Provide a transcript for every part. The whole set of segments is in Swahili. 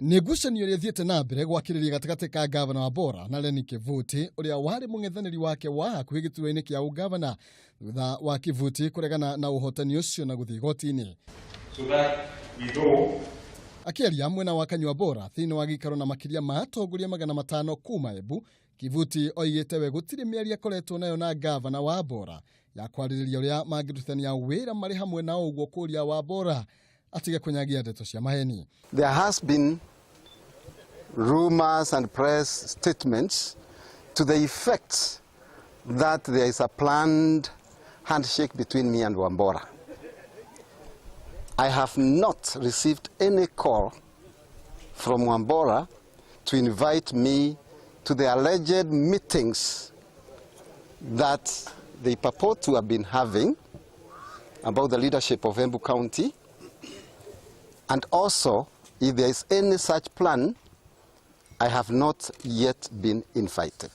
Ngucanio iria thiete na mbere gwakiriria gatagati ka ngavana wa Wambora na Lenny Kivuti uria wari mung'ethaniri wake wa hakuhi gituo-ini kia ungavana thutha wa Kivuti kuregana na uhotani ucio na guthii igoti-ini. So that we know akiaria mwena wa Wambora thiini wa gikaro na makiria ma atongoria 500 kuma Embu, Kivuti oigite we gutiri miario akoretwo nayo na ngavana wa Wambora ya kwaririria uria mangirutithania wira mari hamwe na uguo kuria wa Wambora atige kunyagia ndeto cia maheni. There has been rumors and press statements to the effect that there is a planned handshake between me and Wambora. I have not received any call from Wambora to invite me to the alleged meetings that they purport to have been having about the leadership of Embu County, and also if there is any such plan, I have not yet been invited.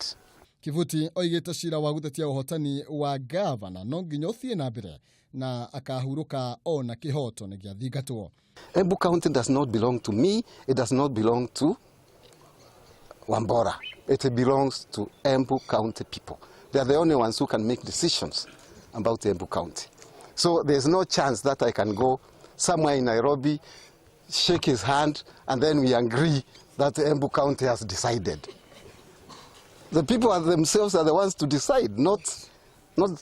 Kivuti oigite ciira wa gutetia uhotani wa ngavana no nginya uthie na mbere na akahuruka ona kihoto ni giathingatwo. Embu County does not belong to me, it does not belong to Wambora. It belongs to Embu County people. They are the only ones who can make decisions about Embu County. So there's no chance that I can go somewhere in Nairobi, shake his hand, and then we agree that Embu County has decided. The people are themselves are the ones to decide, not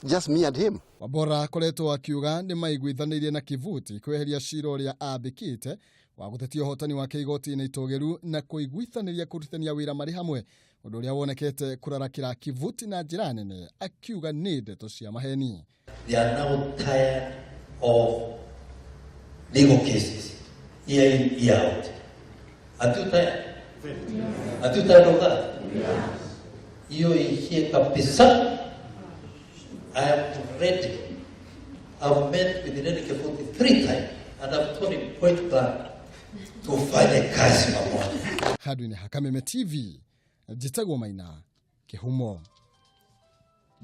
just me and him. Wambora akoretwo akiuga nimaiguithaniirie na Kivuti kweheria ciira uria andikite wa gutetia uhotani wake igoti-ini ritugiru na kuiguithaniria kurutithania wira mari hamwe, undu uria wonekete kurarakira Kivuti na njira nene, akiuga ni ndeto cia maheni. They are now tired of legal cases, year in, year out. Are you tired? Are you tired of that? You hear kabisa. I am ready. I've met with Lenny Kivuti 3 times and I've told him point blank to fanya kazi pamoja. Hadwini Hakameme TV, Jitagwo Maina, Kihumo.